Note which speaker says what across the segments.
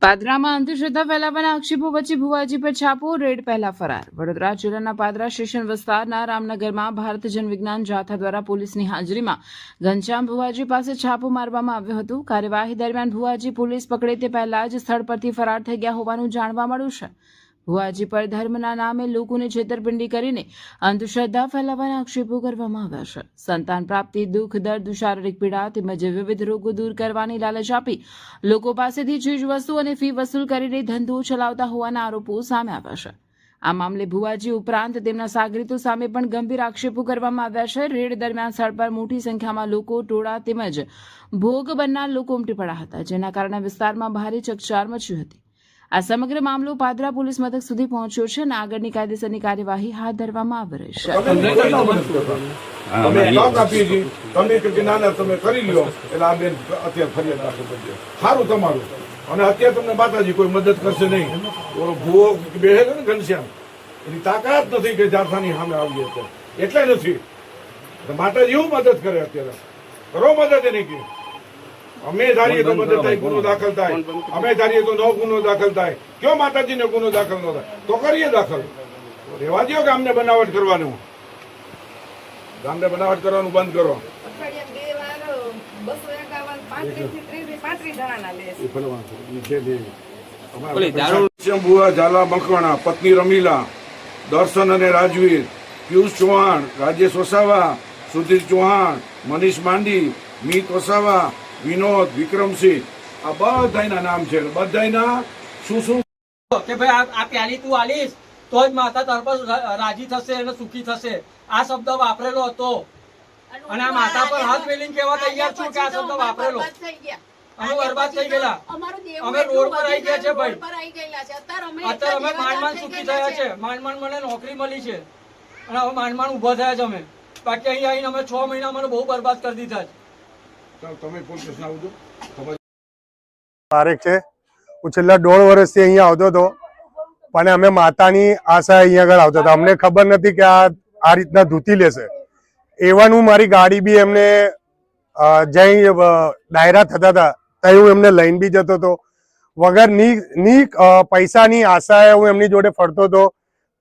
Speaker 1: પાદરામાં અંધશ્રદ્ધા ફેલાવવાના આક્ષેપો વચ્ચે ભુવાજી પર છાપો, રેડ પહેલા ફરાર. વડોદરા જિલ્લાના પાદરા સ્ટેશન વિસ્તારના રામનગરમાં ભારત જનવિજ્ઞાન જાથા દ્વારા પોલીસની હાજરીમાં ઘનશ્યામ ભુવાજી પાસે છાપો મારવામાં આવ્યો હતો. કાર્યવાહી દરમિયાન ભુવાજી પોલીસ પકડે તે પહેલા જ સ્થળ પરથી ફરાર થઈ ગયા હોવાનું જાણવા મળ્યું છે. ભુવાજી પર ધર્મના નામે લોકોને છેતરપિંડી કરીને અંધશ્રદ્ધા ફેલાવવાના આક્ષેપો કરવામાં આવ્યા છે. સંતાન પ્રાપ્તિ, દુઃખ, દર્દ, શારીરિક પીડા તેમજ વિવિધ રોગો દૂર કરવાની લાલચ આપી લોકો પાસેથી ચીજવસ્તુ અને ફી વસૂલ કરીને ધંધો ચલાવતા હોવાના આરોપો સામે આવ્યા છે. આ મામલે ભુવાજી ઉપરાંત તેમના સાગરીતો સામે પણ ગંભીર આક્ષેપો કરવામાં આવ્યા છે. રેડ દરમિયાન સ્થળ પર મોટી સંખ્યામાં લોકો, ટોળા તેમજ ભોગ બનનાર લોકો ઉમટી પડ્યા હતા, જેના કારણે વિસ્તારમાં ભારે ચકચાર મચી હતી. આ સમગ્ર મામલો પાદરા પોલીસ મથક સુધી પહોંચ્યો છે અને આગળની કાયદેસરની કાર્યવાહી હાથ ધરવામાં આવી રહી છે.
Speaker 2: સારું તમારું અને અત્યારે તમને માતાજી કોઈ મદદ કરશે નહીં. ભૂવો બેસે છે ને ઘનશ્યામ, એની તાકાત નથી કે જાથાની સામે આવીએ તો, એટલે નથી. માતાજી એવું મદદ કરે. અત્યારે કરો મદદ એને કે અમે ધારીએ તો મદદ થાય, ગુનો દાખલ થાય. અમે ધારીએ તો નો ગુનો દાખલ થાય. કયો માતાજીને ગુનો દાખલ ન થાય તો કરીએ દાખલ. રેવા દો કે અમને બનાવટ કરવાનું, ગામને બનાવટ કરવાનું બંધ કરો. ભુવા ઝાલા મકવાણા, પત્ની રમીલા, દર્શન અને રાજવીર, પિયુષ ચૌહાણ, રાજેશ વસાવા, સુધીર ચૌહાણ, મનીષ માંડી, મીત વસાવા, વિનોદ, વિક્રમસિંહ, આ બધાના નામ છે. બધાના શું શું
Speaker 3: કે ભાઈ આ પ્યાલી તું આલીશ તો જ માતા તરફ રાજી થશે અને સુખી થશે, આ શબ્દ વાપરેલો હતો. અને આ માતા પર હાથ મેલીને કહેવા તૈયાર છું કે આ શબ્દ વાપરેલો. અમે બરબાદ થઈ ગયેલા, અમે રોડ પર આવી ગયા છે ભાઈ. અત્યારે અમે માંડ સુખી થયા છે. માંડ મને નોકરી મળી છે અને હવે માંડ ઉભા થયા છે અમે. બાકી અહીં આવીને અમે 6 મહિના મને બહુ બરબાદ કરી દીધા છે.
Speaker 2: તમે પોલીસ સ્ટેશન આવજો.
Speaker 4: તારીખ છે, હું છેલ્લા 1.5 વર્ષથી અહીંયા આવતો હતો, પણ અમે માતાની આશા અહીંયા આગળ આવતા હતા. અમને ખબર નથી કે આ રીતના ધૂતી લેશે. એવાનું મારી ગાડી બી એમને જઈ ડાયરા થતા હતા ત્યાં હું એમને લઈને બી જતો હતો. વગર ની પૈસાની આશાએ હું એમની જોડે ફરતો હતો.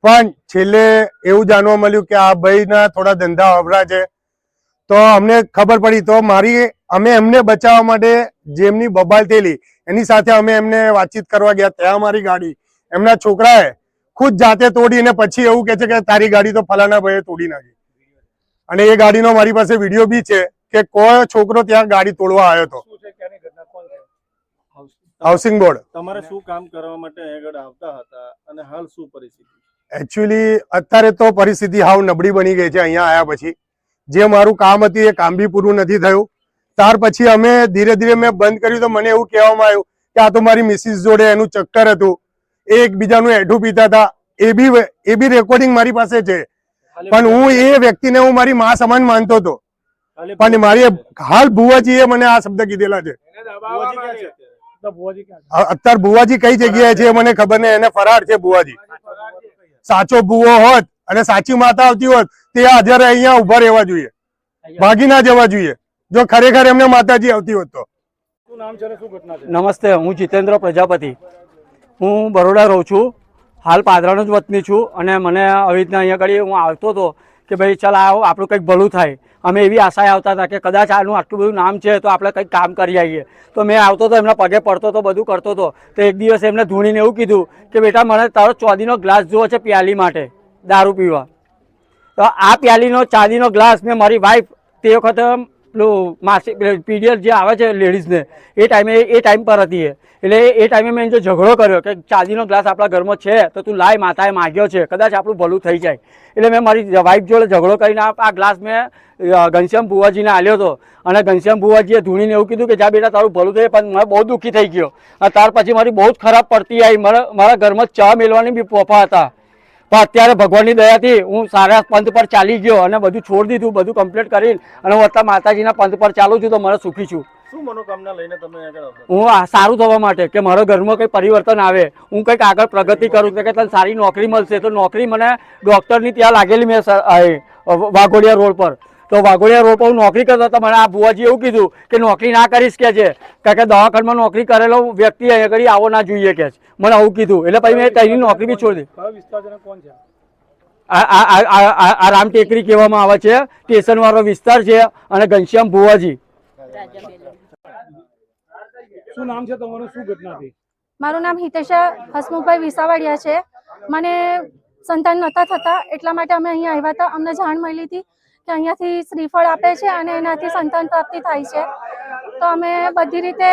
Speaker 4: પણ છેલ્લે એવું જાણવા મળ્યું કે આ ભાઈના થોડા ધંધા અવરા છે. તો અમને ખબર પડી, તો અમે એમને બચાવવા માટે જેમની બબાલ થયેલી એની સાથે અમે એમને વાતચીત કરવા ગયા. ત્યાં મારી ગાડી એમના છોકરાએ ખુદ જાતે તોડીને પછી એવું કે છે કે તારી ગાડી તો ફલાણા ભાઈએ તોડી નાખી. અને એ ગાડીનો મારી પાસે વિડીયો બી છે કે કોઈ છોકરો ત્યાં ગાડી તોડવા આવ્યો હતો. Housing board.
Speaker 5: તમારે શું કામ કરવા માટે આગળ આવતા હતા અને હાલ શું પરિસ્થિતિ?
Speaker 4: એકચ્યુઅલી અત્યારે તો પરિસ્થિતિ હાવ નબળી બની ગઈ છે. અહીંયા આવ્યા પછી જે મારું કામ હતું એ કામ બી પૂરું નથી થયું. ત્યાર પછી અમે ધીરે ધીરે મેં બંધ કર્યું. તો મને એવું કહેવામાં આવ્યું કે આ તો મારી મિસિસ જોડે એનું ચક્કર હતું, એ એકબીજાનું એઠું પીતા હતા. એ બી રેકોર્ડિંગ મારી પાસે છે. પણ હું એ વ્યક્તિને હું મારી માં સમાન માનતો હતો. પણ મારી હાલ ભુવાજીએ મને આ શબ્દ કીધેલા છે. અત્યારે ભુવાજી કઈ જગ્યાએ છે મને ખબર નહીં. એને ફરાર છે ભુવાજી. સાચો ભુવો હોત અને સાચી માતા આવતી હોત તે હાજર અહીંયા ઉભા રહેવા જોઈએ, ભાગી ના જવા જોઈએ. જો ખરેખર એમને માતાજી આવતી હોત તો.
Speaker 3: નમસ્તે, હું જીતેન્દ્ર પ્રજાપતિ. હું બરોડા રહું છું. હાલ પાદરાનો જ વતની છું. અને મને આવી રીતના અહીંયા આગળ હું આવતો હતો કે ભાઈ ચાલ આવો આપણું કંઈક ભલું થાય. અમે એવી આશાએ આવતા હતા કે કદાચ આનું આટલું બધું નામ છે તો આપણે કંઈક કામ કરી આવીએ. તો મેં આવતો હતો, એમના પગે પડતો હતો, બધું કરતો હતો. તો એક દિવસ એમને ધૂણીને એવું કીધું કે બેટા મને તારો ચાંદીનો ગ્લાસ જોવો છે પ્યાલી માટે દારૂ પીવા. તો આ પ્યાલીનો ચાંદીનો ગ્લાસ મેં મારી વાઈફ તે વખતે પેલું માસિક પીરિયડ જે આવે છે લેડીઝને એ ટાઈમ પર હતી. એટલે એ ટાઈમે મેં જો ઝઘડો કર્યો કે ચાંદીનો ગ્લાસ આપણા ઘરમાં છે તો તું લાય, માતાએ માગ્યો છે, કદાચ આપણું ભલું થઈ જાય. એટલે મેં મારી વાઈફ જોડે ઝઘડો કરીને આ ગ્લાસ મેં ઘનશ્યામ ભુવાજીને આલ્યો હતો. અને ઘનશ્યામ ભુવાજીએ ધૂણીને એવું કીધું કે જા બેટા તારું ભલું થઈ. પણ મને બહુ દુઃખી થઈ ગયો. ત્યાર પછી મારી બહુ જ ખરાબ પડતી આવી. મારા ઘરમાં ચા મેળવાની બી પોફા હતા. પણ અત્યારે ભગવાનની દયાથી હું સારા પંથ પર ચાલી ગયો અને બધું છોડી દીધું, બધું કમ્પ્લીટ કરીને અને હું અત્યારે માતાજીના પંથ પર ચાલું છું. તો મને સુખી છું.
Speaker 5: શું મનોકામના લઈને તમે આગળ આવતા?
Speaker 3: હું સારું થવા માટે કે મારા ઘરમાં કંઈ પરિવર્તન આવે, હું કંઈક આગળ પ્રગતિ કરું કે તને સારી નોકરી મળશે. તો નોકરી મને ડૉક્ટરની ત્યાં લાગેલી મેં વાઘોડિયા રોડ પર. તો વાઘોડિયા રોડ પર હું નોકરી કરતો હતો. મને આ ભુવાજી એવું કીધું કે નોકરી ના કરીશ કે છે, કારણ કે દવાખાનામાં નોકરી કરેલો વ્યક્તિ અહીંયા આગળ આવો ના જોઈએ કે છે. મને આવું કીધું એટલે પછી મેં ત્યાંની નોકરી બી છોડી દીધી. આ રામ ટેકરી કહેવામાં આવે છે, સ્ટેશન વાળો વિસ્તાર છે. અને ઘનશ્યામ ભુવાજી.
Speaker 5: શું નામ છે તમારું, શું ઘટના થઈ?
Speaker 6: મારું નામ હિતેશા હસમુખભાઈ વિસાવડિયા છે. મને સંતાન નહોતા થતા એટલા માટે અમે અહીંયા આવ્યા હતા. અમને જાણ મળી હતી કે અહીંયાથી શ્રીફળ આપે છે અને એનાથી સંતાન પ્રાપ્તિ થાય છે. તો અમે બધી રીતે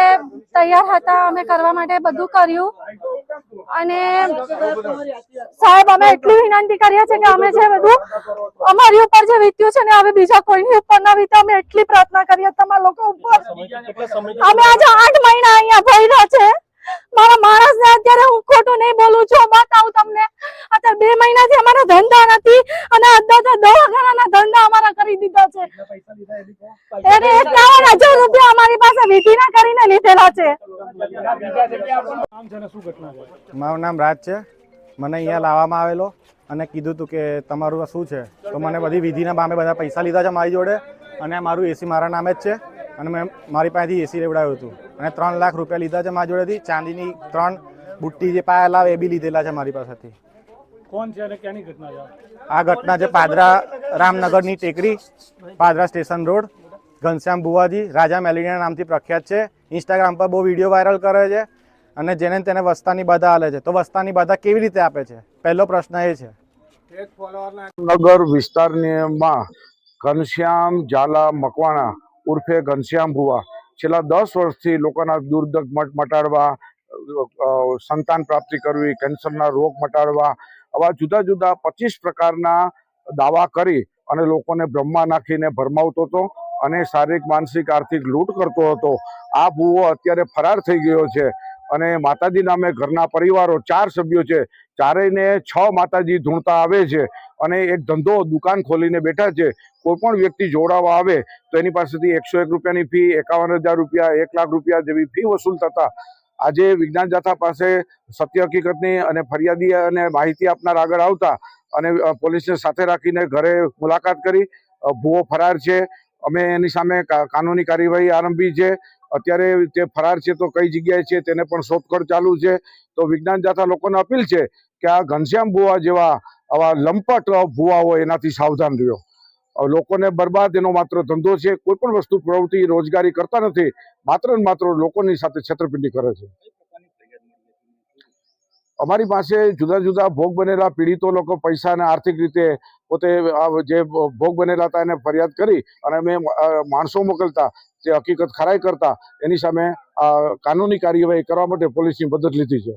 Speaker 6: તૈયાર હતા, અમે કરવા માટે બધું કર્યું. અને સાહેબ અમે એટલી વિનંતી કરીએ છીએ કે અમે જે બધું અમારી ઉપર જે વીત્યું છે ને હવે બીજા કોઈની ઉપર ના વીતે. અમે એટલી પ્રાર્થના કરીએ તમારા લોકો ઉપર. અમે આજે 8 મહિના અહીંયા ભર્યા છે. મારા માણસને અત્યારે હું ખોટું નહીં બોલું છું, બતાવું તમને. અત્યારે 2 મહિનાથી અમારા ધંધા નથી અને અત્યારે દવાખાનાના ધંધા અમારા કરી દીધા છે. એને 51,000 રૂપિયા અમારી પાસે વિધિના કરીને લીધેલા છે.
Speaker 7: મારું નામ રાજ છે. મને અહીંયા લાવવામાં આવેલો અને કીધું હતું કે તમારું શું છે, તો મને બધી વિધિના બામે બધા પૈસા લીધા છે મારી જોડે. અને મારું એસી મારા નામે જ છે અને મેં મારી પાસેથી એસી લેવડાવ્યું હતું અને 3 લાખ રૂપિયા લીધા છે મારી જોડેથી. ચાંદીની 3 બુટ્ટી જે પાયા લાવે એ બી લીધેલા છે મારી પાસેથી.
Speaker 5: કોણ છે અને ક્યાંની ઘટના છે?
Speaker 7: આ ઘટના છે પાદરા રામનગરની ટેકરી, પાદરા સ્ટેશન રોડ. ઘનશ્યામ ભુવાજી રાજા મેલેડિયા નામથી પ્રખ્યાત છે. ઇન્સ્ટાગ્રામ પર બહુ વિડીયો વાયરલ કરે છે અને જેને તેને વસ્તાની બાધા આલે છે. તો વસ્તાની બાધા કેવી રીતે આપે છે, પહેલો પ્રશ્ન એ છે.
Speaker 2: નગર વિસ્તારમાં ઘનશ્યામ ઝાલા મકવાણા ઉર્ફે ઘનશ્યામ ભુવા છેલ્લા 10 વર્ષથી લોકોના દુર્દગ મટાડવા, સંતાન પ્રાપ્તિ કરવી, કેન્સરના રોગ મટાડવા, આવા જુદા જુદા 25 પ્રકારના દાવા કરી અને લોકોને બ્રહ્મા નાખીને ભરમાવતો હતો અને શારીરિક, માનસિક, આર્થિક લૂંટ કરતો હતો. આ ભુવો અત્યારે ફરાર થઈ ગયો છે અને માતાજી નામે ઘરના પરિવારો 4 સભ્યો છે, ચારેયને 6 માતાજી ધૂણતા આવે છે અને એક ધંધો દુકાન ખોલીને બેઠા છે. કોઈ પણ વ્યક્તિ જોડાવા આવે તો એની પાસેથી 101 રૂપિયાની ફી, 51,000 રૂપિયા, 1 લાખ રૂપિયા જેવી ફી વસૂલ થતા. આજે વિજ્ઞાન જાથા પાસે સત્ય હકીકતની અને ફરિયાદી અને માહિતી આપનાર આગળ આવતા અને પોલીસને સાથે રાખીને ઘરે મુલાકાત કરી. ભુવો ફરાર છે. અમે એની સામે કાનૂની કાર્યવાહી આરંભી છે. અત્યારે તે ફરાર છે તો કઈ જગ્યાએ છે તેને પણ શોધખોળ ચાલુ છે. તો વિજ્ઞાન જાથા લોકોને અપીલ છે કે આ ઘનશ્યામ ભુવા જેવા આવા લંપટ ભુવા હોય એનાથી સાવધાન રહ્યો. લોકોને બરબાદ એનો માત્ર ધંધો છે. કોઈ પણ વસ્તુ પ્રવૃત્તિ રોજગારી કરતા નથી, માત્ર ને માત્ર લોકોની સાથે છેતરપિંડી કરે છે. અમારી પાસે જુદા જુદા ભોગ બનેલા પીડિતો લોકો પૈસા અને આર્થિક રીતે પોતે જે ભોગ બનેલા હતા એને ફરિયાદ કરી અને અમે માણસો મોકલતા, જે હકીકત ખરાઈ કરતા એની સામે કાનૂની કાર્યવાહી કરવા માટે પોલીસની મદદ લીધી છે.